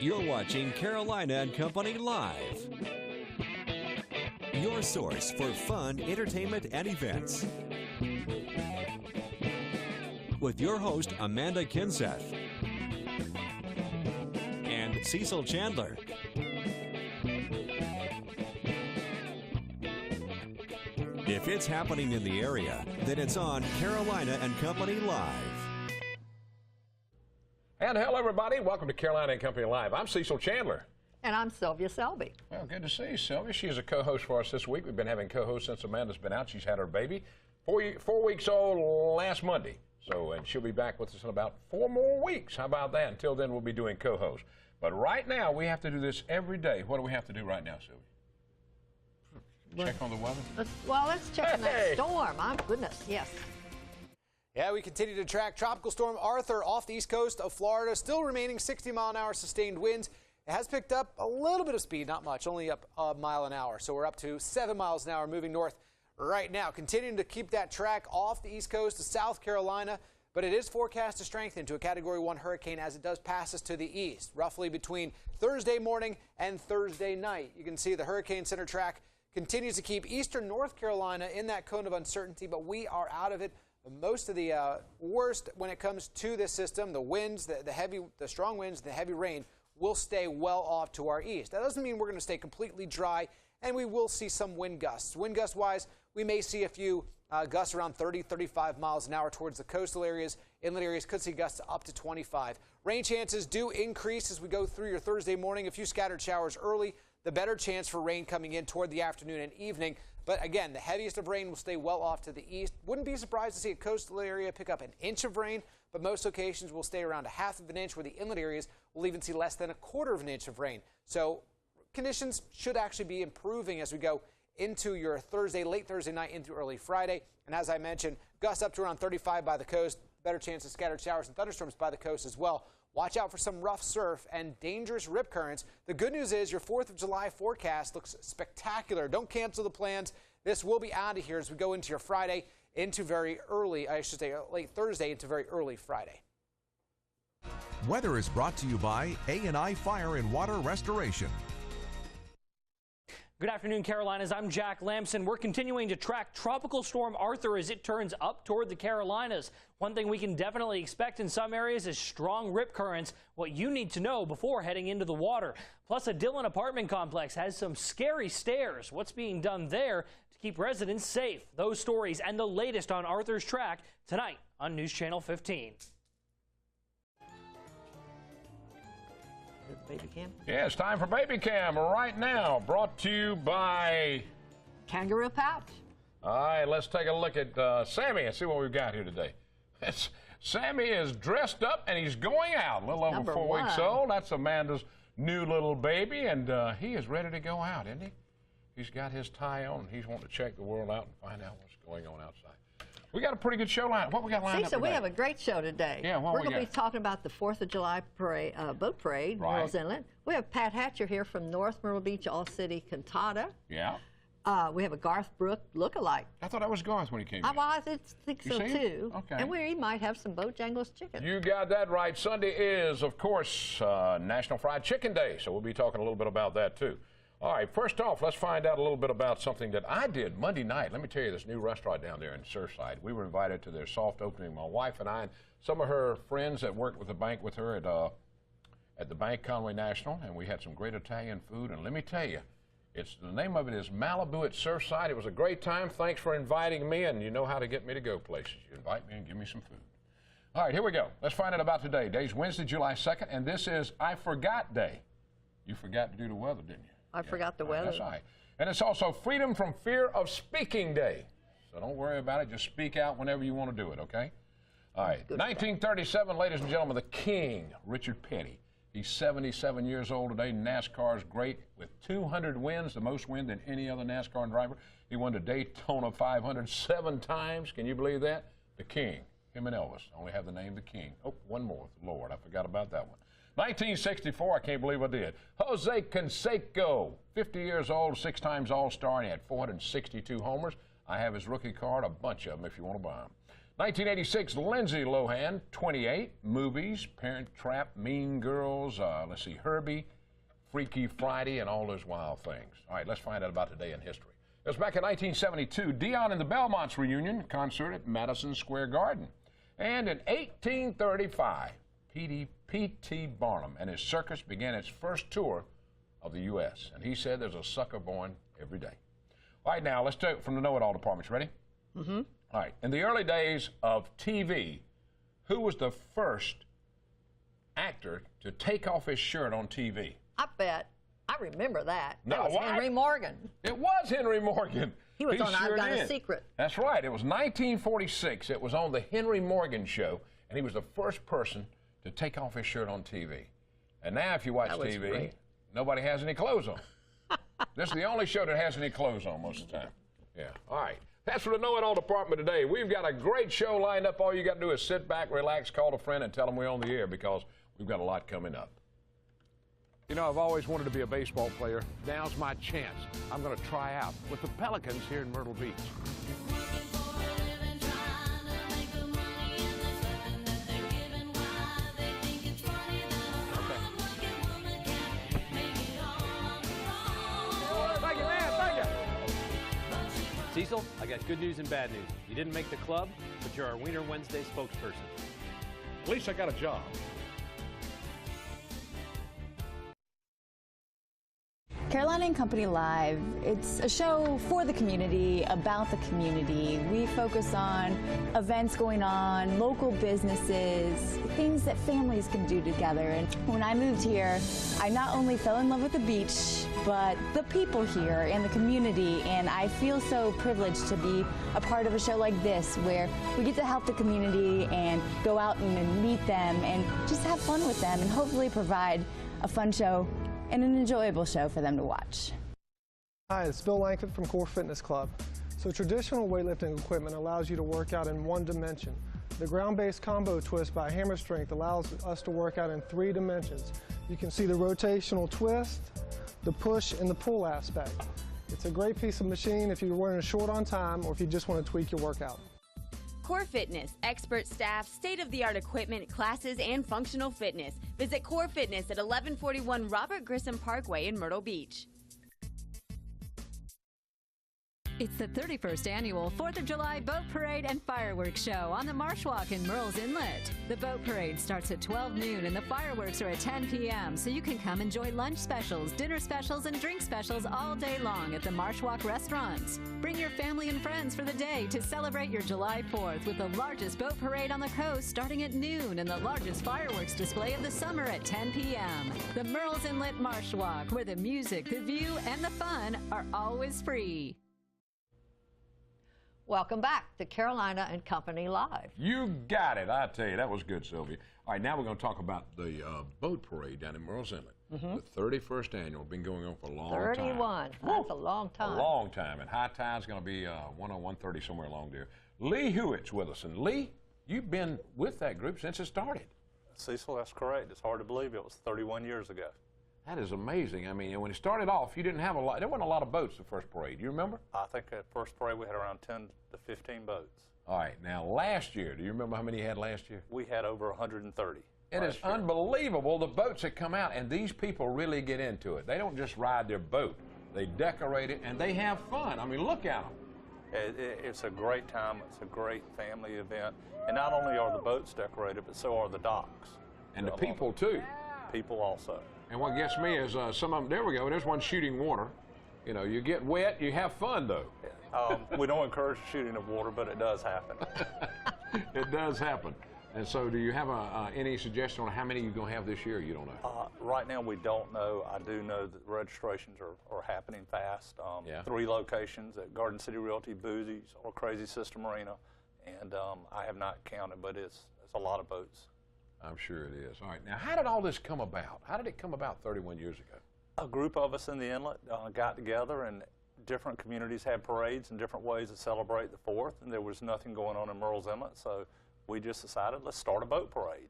You're watching Carolina and Company Live. Your source for fun, entertainment, and events. With your host, Amanda Kinseth. And Cecil Chandler. If it's happening in the area, then it's on Carolina and Company Live. And hello, everybody. Welcome to Carolina and Company Live. I'm Cecil Chandler. And I'm Sylvia Selby. Well, good to see you, Sylvia. She's a co-host for us this week. We've been having co-hosts since Amanda's been out. She's had her baby, 4 weeks old last Monday. And she'll be back with us in about 4 more weeks. How about that? Until then, we'll be doing co-hosts. But right now, we have to do this every day. What do we have to do right now, Sylvia? Check on the weather? Let's check on that storm. My goodness, yes. Yeah, we continue to track Tropical Storm Arthur off the east coast of Florida, still remaining 60-mile-an-hour sustained winds. It has picked up a little bit of speed, not much, only up a mile an hour. So we're up to 7 miles an hour moving north right now. Continuing to keep that track off the east coast of South Carolina, but it is forecast to strengthen to a Category 1 hurricane as it does pass us to the east, roughly between Thursday morning and Thursday night. You can see the Hurricane Center track continues to keep eastern North Carolina in that cone of uncertainty, but we are out of it. Most of the worst when it comes to this system, the winds, the strong winds, the heavy rain will stay well off to our east. That doesn't mean we're going to stay completely dry, and we will see some wind gusts. Wind gust-wise, we may see a few gusts around 30, 35 miles an hour towards the coastal areas. Inland areas could see gusts up to 25. Rain chances do increase as we go through your Thursday morning. A few scattered showers early. The better chance for rain coming in toward the afternoon and evening. But again, the heaviest of rain will stay well off to the east. Wouldn't be surprised to see a coastal area pick up an inch of rain, but most locations will stay around a half of an inch, where the inland areas will even see less than a quarter of an inch of rain. So conditions should actually be improving as we go into your late Thursday night into early Friday. And as I mentioned, gusts up to around 35 by the coast. Better chance of scattered showers and thunderstorms by the coast as well. Watch out for some rough surf and dangerous rip currents. The good news is your 4th of July forecast looks spectacular. Don't cancel the plans. This will be out of here as we go into your Friday, into very early, late Thursday into very early Friday. Weather is brought to you by A&I Fire and Water Restoration. Good afternoon, Carolinas. I'm Jack Lamson. We're continuing to track Tropical Storm Arthur as it turns up toward the Carolinas. One thing we can definitely expect in some areas is strong rip currents, what you need to know before heading into the water. Plus, a Dillon apartment complex has some scary stairs. What's being done there to keep residents safe? Those stories and the latest on Arthur's track tonight on News Channel 15. Baby Cam? Yeah, it's time for Baby Cam right now, brought to you by Kangaroo Pouch. All right, let's take a look at Sammy and see what we've got here today. Sammy is dressed up and he's going out. A little over Number 4 one. weeks old. That's Amanda's new little baby, and he is ready to go out, isn't he? He's got his tie on, and he's wanting to check the world out and find out what's going on outside. We got a pretty good show lined. What we got lined up So today? we have a great show today. Yeah, We're going to be talking about the 4th of July parade, boat parade, Right. Murrells Inlet. We have Pat Hatcher here from North Myrtle Beach All-City Cantata. Yeah. We have a Garth Brooks look-alike. I thought that was Garth when he came in. Well, I think You so, see him? too. Okay. And we might have some Bojangles chicken. You got that right. Sunday is, of course, National Fried Chicken Day, so we'll be talking a little bit about that, too. All right, first off, let's find out a little bit about something that I did Monday night. Let me tell you, this new restaurant down there in Surfside. We were invited to their soft opening, my wife and I, and some of her friends that worked with the bank with her at the bank, Conway National, and we had some great Italian food. And let me tell you, the name of it is Malibu at Surfside. It was a great time. Thanks for inviting me, and you know how to get me to go places. You invite me and give me some food. All right, here we go. Let's find out about today. Today's Wednesday, July 2nd, and this is I Forgot Day. You forgot to do the weather, didn't you? I forgot the weather. That's all right. And it's also Freedom from Fear of Speaking Day. So don't worry about it. Just speak out whenever you want to do it, okay? All right. 1937, ladies and gentlemen, the King, Richard Petty. He's 77 years old today. NASCAR's great with 200 wins, the most wins than any other NASCAR driver. He won the Daytona 500 7 times. Can you believe that? The King. Him and Elvis only have the name the King. Oh, one more. Lord, I forgot about that one. 1964, I can't believe I did. Jose Canseco, 50 years old, 6 times All-Star, and he had 462 homers. I have his rookie card, a bunch of them if you want to buy them. 1986, Lindsay Lohan, 28, movies, Parent Trap, Mean Girls, let's see, Herbie, Freaky Friday, and All Those Wild Things. All right, let's find out about today in history. It was back in 1972, Dion and the Belmonts reunion concert at Madison Square Garden. And in 1835, P.T. Barnum and his circus began its first tour of the U.S. And he said there's a sucker born every day. All right, now let's take it from the know-it-all departments. Ready? Mm-hmm. All right. In the early days of TV, who was the first actor to take off his shirt on TV? I bet. I remember that. No, That was Henry Morgan. It was Henry Morgan. He was on sure I've Got did. a Secret. That's right. It was 1946. It was on the Henry Morgan show, and he was the first person to take off his shirt on TV. And now if you watch That was TV, great. nobody has any clothes on. This is the only show that has any clothes on most of the time. Yeah. All right. That's for the know-it-all department today. We've got a great show lined up. All you got to do is sit back, relax, call a friend, and tell them we're on the air because we've got a lot coming up. You know, I've always wanted to be a baseball player. Now's my chance. I'm going to try out with the Pelicans here in Myrtle Beach. Thank you, man. Thank you. Cecil, I got good news and bad news. You didn't make the club, but you're our Wiener Wednesday spokesperson. At least I got a job. Carolina and Company Live, it's a show for the community, about the community. We focus on events going on, local businesses, things that families can do together. And when I moved here, I not only fell in love with the beach, but the people here and the community. And I feel so privileged to be a part of a show like this, where we get to help the community and go out and meet them and just have fun with them and hopefully provide a fun show and an enjoyable show for them to watch. Hi, it's Bill Langford from Core Fitness Club. So traditional weightlifting equipment allows you to work out in one dimension. The ground-based combo twist by Hammer Strength allows us to work out in 3 dimensions. You can see the rotational twist, the push, and the pull aspect. It's a great piece of machine if you're running short on time or if you just want to tweak your workout. Core Fitness, expert staff, state-of-the-art equipment, classes, and functional fitness. Visit Core Fitness at 1141 Robert Grissom Parkway in Myrtle Beach. It's the 31st annual 4th of July Boat Parade and Fireworks Show on the Marsh Walk in Murrells Inlet. The boat parade starts at 12 noon and the fireworks are at 10 p.m. so you can come enjoy lunch specials, dinner specials, and drink specials all day long at the Marsh Walk restaurants. Bring your family and friends for the day to celebrate your July 4th with the largest boat parade on the coast starting at noon and the largest fireworks display of the summer at 10 p.m. The Murrells Inlet Marsh Walk, where the music, the view, and the fun are always free. Welcome back to Carolina and Company Live. You got it. I tell you, that was good, Sylvia. All right, now we're going to talk about the boat parade down in Murrells Inlet. The 31st annual, been going on for a long time. 31. That's a long time. A long time. And high tide's going to be 1:30 somewhere along there. Lee Hewitt's with us. And Lee, you've been with that group since it started. Cecil, that's correct. It's hard to believe it was 31 years ago. That is amazing. I mean, when it started off, you didn't have a lot. There wasn't a lot of boats the first parade. You remember? I think at first parade we had around 10 to 15 boats. All right. Now, last year, do you remember how many you had last year? We had over 130. It is unbelievable, the boats that come out, and these people really get into it. They don't just ride their boat. They decorate it, and they have fun. I mean, look at them. It's a great time. It's a great family event. And not only are the boats decorated, but so are the docks. And the people, too. People also. And what gets me is some of them, there we go, there's one shooting water. You know, you get wet, you have fun, though. We don't encourage shooting of water, but it does happen. It does happen. And so do you have any suggestion on how many you're going to have this year? You don't know? Right now, we don't know. I do know that registrations are happening fast. 3 locations at Garden City Realty, Boozy's, or Crazy Sister Marina. And I have not counted, but it's a lot of boats. I'm sure it is. All right. Now, how did all this come about? How did it come about 31 years ago? A group of us in the inlet got together, and different communities had parades and different ways to celebrate the 4th, and there was nothing going on in Murrells Inlet, so we just decided, let's start a boat parade.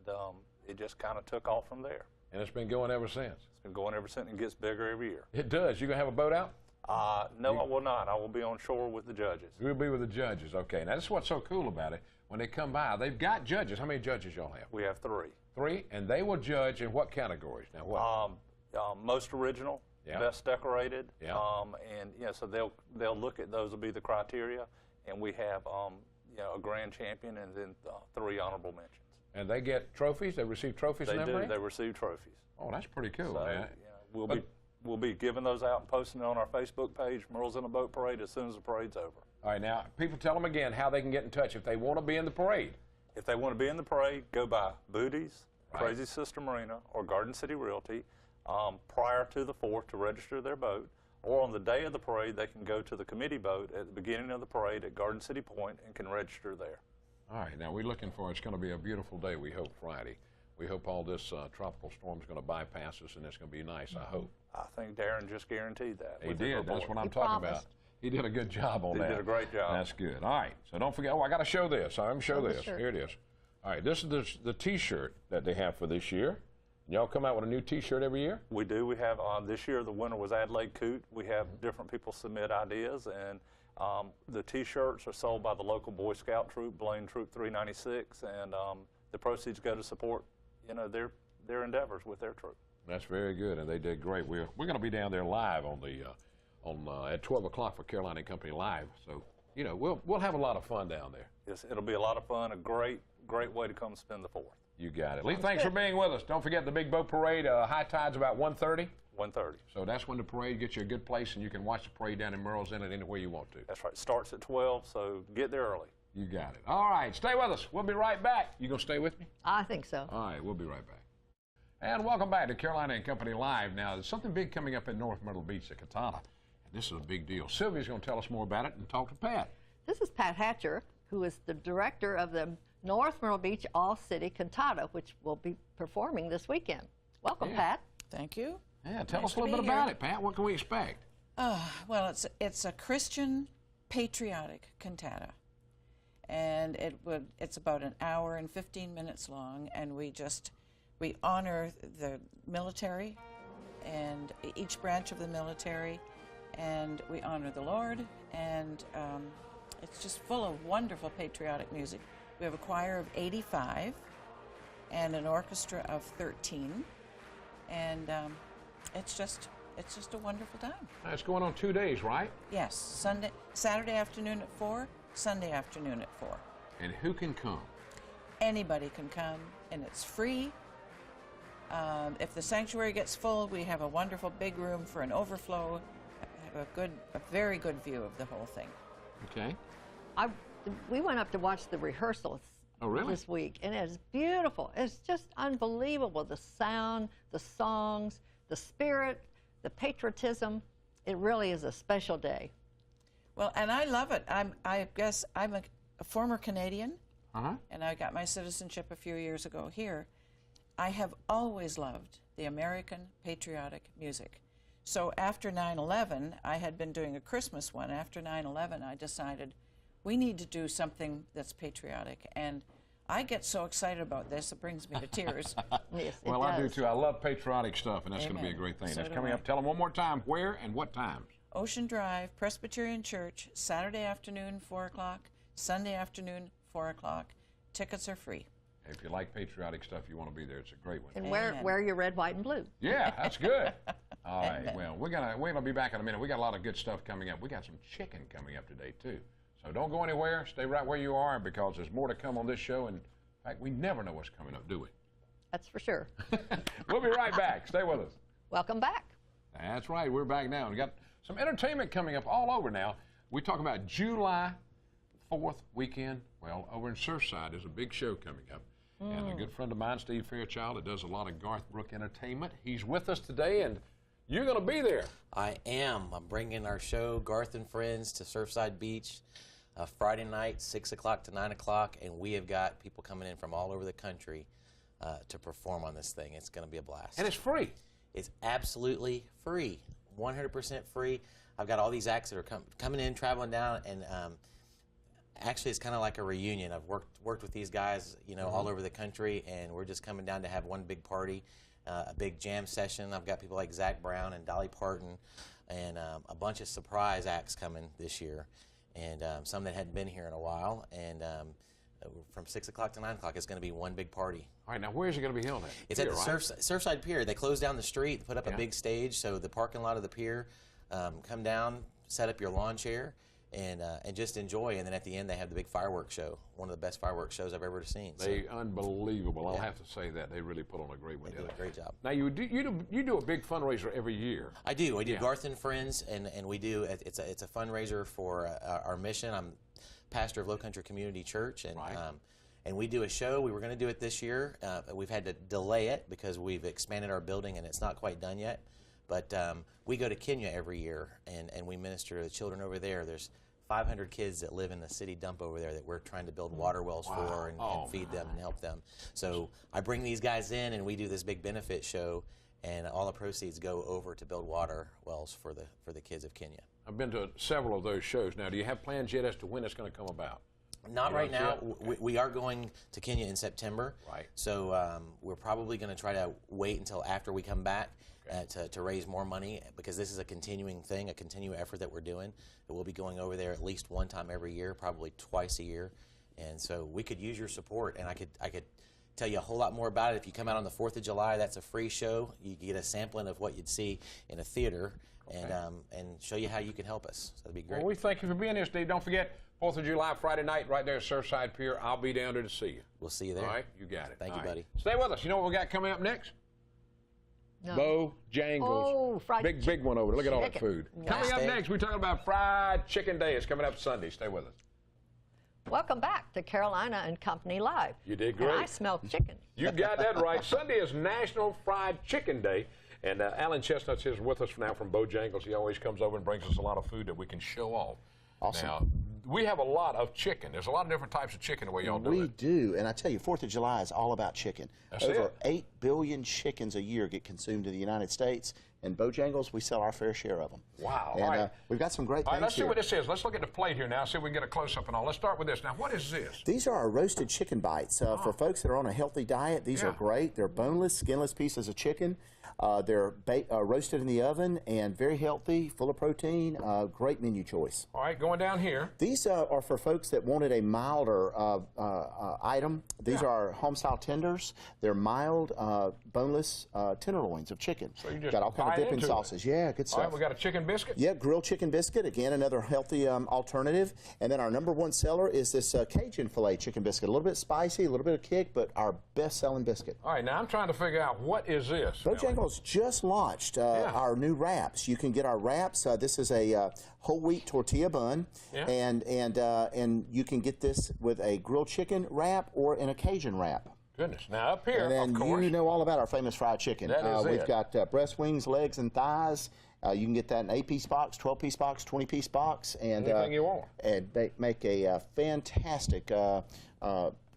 And it just kind of took off from there. And it's been going ever since? It's been going ever since, and it gets bigger every year. It does. You going to have a boat out? No, I will not. I will be on shore with the judges. You'll be with the judges. Okay. Now, this is what's so cool about it. When they come by, they've got judges. How many judges y'all have? We have 3. 3, and they will judge in what categories? Now, what? Most original, best decorated, and so they'll look at those. Will be the criteria, and we have a grand champion and then 3 honorable mentions. And they get trophies. They receive trophies. They do. They receive trophies. Oh, that's pretty cool, so, man. Yeah, we'll be giving those out and posting it on our Facebook page, Merle's in a Boat Parade, as soon as the parade's over. All right, now people tell them again how they can get in touch if they want to be in the parade. If they want to be in the parade, go by Booty's, Crazy Sister Marina, or Garden City Realty prior to the 4th to register their boat. Or on the day of the parade, they can go to the committee boat at the beginning of the parade at Garden City Point and can register there. All right, now we're looking for, it's going to be a beautiful day, we hope, Friday. We hope all this tropical storm is going to bypass us, and it's going to be nice, I hope. I think Darren just guaranteed that. He did. That's what I'm talking about. He did a good job on that. He did a great job. That's good. All right, so don't forget, I got to show this. I'm going to show this. Here it is. All right, this is the T-shirt that they have for this year. Y'all come out with a new T-shirt every year? We do. We have, this year the winner was Adelaide Coote. We have different people submit ideas, and the T-shirts are sold by the local Boy Scout troop, Blaine Troop 396, and the proceeds go to support, their endeavors with their troop. That's very good, and they did great. We're going to be down there live on the at 12 o'clock for Carolina and Company Live. So we'll have a lot of fun down there. Yes, it'll be a lot of fun. A great way to come spend the 4th. You got it. Lee, thanks for being with us. Don't forget the big boat parade. High tide's about 1:30. 1:30. So that's when the parade gets you a good place, and you can watch the parade down in Merle's Inlet anywhere you want to. That's right. Starts at 12, so get there early. You got it. All right, stay with us. We'll be right back. You gonna stay with me? I think so. All right, we'll be right back. And welcome back to Carolina and Company Live. Now, there's something big coming up in North Myrtle Beach at Katana, and this is a big deal. Sylvia's going to tell us more about it and talk to Pat. This is Pat Hatcher, who is the director of the North Myrtle Beach All-City Cantata, which will be performing this weekend. Welcome, Pat. Thank you. Yeah, tell us a little bit about it, Pat. What can we expect? Well, it's a Christian patriotic cantata, and it's about an hour and 15 minutes long, and we honor the military and each branch of the military, and we honor the Lord, and it's just full of wonderful patriotic music. We have a choir of 85 and an orchestra of 13, and it's just a wonderful time. It's going on 2 days, right? Yes, Saturday afternoon at 4, Sunday afternoon at 4. And who can come? Anybody can come, and it's free. If the sanctuary gets full, we have a wonderful big room for an overflow, a very good view of the whole thing. Okay. We went up to watch the rehearsals this week, and it's beautiful. It's just unbelievable. The sound, the songs, the spirit, the patriotism. It really is a special day. Well, and I love it. I guess I'm a former Canadian, and I got my citizenship a few years ago here. I have always loved the American patriotic music. So after 9/11, I had been doing a Christmas one. After 9/11, I decided we need to do something that's patriotic. And I get so excited about this, it brings me to tears. Yes, well, I do too. I love patriotic stuff, and that's going to be a great thing. So that's coming up. Tell them one more time where and what times. Ocean Drive, Presbyterian Church, Saturday afternoon, 4 o'clock, Sunday afternoon, 4 o'clock. Tickets are free. If you like patriotic stuff, you want to be there. It's a great one. And wear your red, white, and blue. Yeah, that's good. All right. Well, we're gonna be back in a minute. We got a lot of good stuff coming up. We got some chicken coming up today too. So don't go anywhere. Stay right where you are, because there's more to come on this show. And in fact, we never know what's coming up, do we? That's for sure. We'll be right back. Stay with us. Welcome back. That's right. We're back now. We got some entertainment coming up all over now. We talk about July 4th weekend. Well, over in Surfside, there's a big show coming up. And a good friend of mine, Steve Fairchild, that does a lot of Garth Brooks entertainment. He's with us today, and you're going to be there. I am. I'm bringing our show, Garth and Friends, to Surfside Beach Friday night, 6 o'clock to 9 o'clock, and we have got people coming in from all over the country to perform on this thing. It's going to be a blast. And it's free. It's absolutely free, 100% free. I've got all these acts that are coming in, traveling down, and actually, it's kind of like a reunion. I've worked with these guys, all over the country, and we're just coming down to have one big party, a big jam session. I've got people like Zach Brown and Dolly Parton, and a bunch of surprise acts coming this year, and some that hadn't been here in a while. And from 6 o'clock to 9 o'clock, it's going to be one big party. All right, now where's it going to be held at? It's at the Surfside Pier. They closed down the street, put up a big stage, so the parking lot of the pier, come down, set up your lawn chair, and just enjoy. And then at the end, they have the big fireworks show, one of the best fireworks shows I've ever seen. Unbelievable. I'll have to say that. They really put on a great one. They do a great job. Now, you do a big fundraiser every year. I do. I do Garth and Friends, and we do, it's a fundraiser for our mission. I'm pastor of Low Country Community Church, and we do a show. We were going to do it this year. We've had to delay it because we've expanded our building and it's not quite done yet. But we go to Kenya every year, and we minister to the children over there. There's 500 kids that live in the city dump over there that we're trying to build water wells for and feed them and help them. So I bring these guys in, and we do this big benefit show, and all the proceeds go over to build water wells for the kids of Kenya. I've been to several of those shows. Now, do you have plans yet as to when it's going to come about? Not right now. We are going to Kenya in September. Right. So we're probably going to try to wait until after we come back to raise more money, because this is a continuing thing, a continuing effort that we're doing. We'll be going over there at least one time every year, probably twice a year. And so we could use your support, and I could tell you a whole lot more about it. If you come out on the 4th of July, that's a free show. You get a sampling of what you'd see in a theater, and show you how you can help us. So that'd be great. Well, we thank you for being here, Steve. Don't forget, 4th of July, Friday night, right there at Surfside Pier. I'll be down there to see you. We'll see you there. All right, you got it. Thank you, buddy. Stay with us. You know what we got coming up next? No. Bojangles. Oh, fried big one over there. Look at all that chicken. food. Wow. Coming up next, we're talking about Fried Chicken Day. It's coming up Sunday. Stay with us. Welcome back to Carolina and Company Live. You did great. And I smell chicken. You got that right. Sunday is National Fried Chicken Day. And Alan Chestnut's is with us now from Bojangles. He always comes over and brings us a lot of food that we can show off. Awesome. Now, we have a lot of chicken. There's a lot of different types of chicken the way y'all do it. We do, and I tell you, 4th of July is all about chicken. That's Over it. 8 billion chickens a year get consumed in the United States, and Bojangles, we sell our fair share of them. Wow. And all right. we've got some great All right, things let's see here. what this is. Let's look at the plate here now, see if we can get a close-up and all. Let's start with this. Now, what is this? These are our roasted chicken bites. For folks that are on a healthy diet, these are great. They're boneless, skinless pieces of chicken. They're roasted in the oven and very healthy, full of protein, great menu choice. All right, going down here. These are for folks that wanted a milder item. These are our home-style tenders. They're mild, boneless tenderloins of chicken. So you just got all kind of bite dipping into sauces. it. Yeah, good stuff. All right, we got a chicken biscuit? Yeah, grilled chicken biscuit. Again, another healthy alternative. And then our #1 seller is this Cajun filet chicken biscuit. A little bit spicy, a little bit of kick, but our best-selling biscuit. All right, now I'm trying to figure out, what is this? Bojangles just launched our new wraps. You can get our wraps. This is a whole wheat tortilla bun, and you can get this with a grilled chicken wrap or in a Cajun wrap. Goodness. Now, up here, And then of course. you know all about our famous fried chicken. That is We've it. got breast wings, legs, and thighs. You can get that in 8-piece box, 12-piece box, 20-piece box. And, Anything you want. And they make a fantastic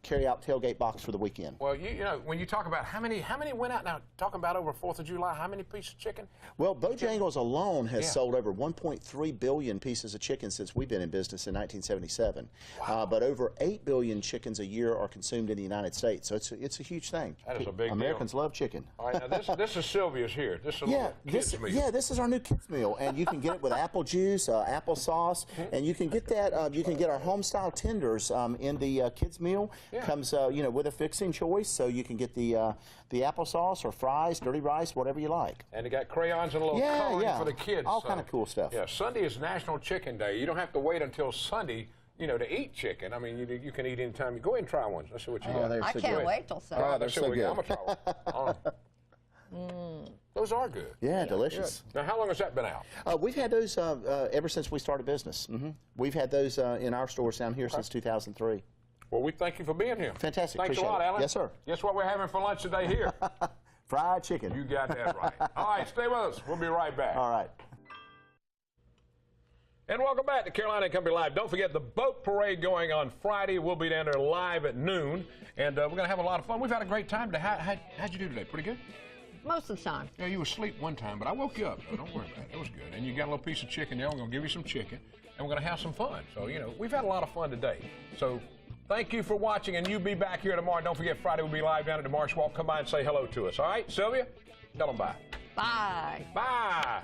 carry-out tailgate box for the weekend. Well, you know, when you talk about how many went out now, talking about over 4th of July, how many pieces of chicken? Well, Bojangles alone has sold over 1.3 billion pieces of chicken since we've been in business in 1977. Wow. But over 8 billion chickens a year are consumed in the United States, so it's a huge thing. That is a big Americans deal. love chicken. All right, now this is Sylvia's here. This is a little kids meal. Yeah, this is our new kids meal, and you can get it with apple juice, applesauce, and you can get that. You can get our home-style tenders in the kids meal. Comes with a fixing choice, so you can get the applesauce or fries, dirty rice, whatever you like. And they got crayons and a little coloring for the kids. All kind of cool stuff. Yeah, Sunday is National Chicken Day. You don't have to wait until Sunday, to eat chicken. I mean, you can eat anytime. Go ahead and try one. Let's see what you got. I can't wait till Sunday. All right, let's see what we got. I'm going to try one. Those are good. Yeah, delicious. Good. Now, how long has that been out? We've had those ever since we started business. We've had those in our stores down here since 2003. Well, we thank you for being here. Fantastic. Thanks Appreciate a lot, it. Alan. Yes, sir. Guess what we're having for lunch today here? Fried chicken. You got that right. All right, stay with us. We'll be right back. All right. And welcome back to Carolina and Company Live. Don't forget the boat parade going on Friday. We'll be down there live at noon, and we're going to have a lot of fun. We've had a great time today. How'd you do today? Pretty good? Most of the time. Yeah, you were asleep one time, but I woke you up, so don't worry about it. It was good. And you got a little piece of chicken there. We're going to give you some chicken, and we're going to have some fun. So, we've had a lot of fun today. So, thank you for watching, and you be back here tomorrow. Don't forget, Friday we'll be live down at the Marsh Walk. Come by and say hello to us. All right, Sylvia? Tell them bye. Bye. Bye.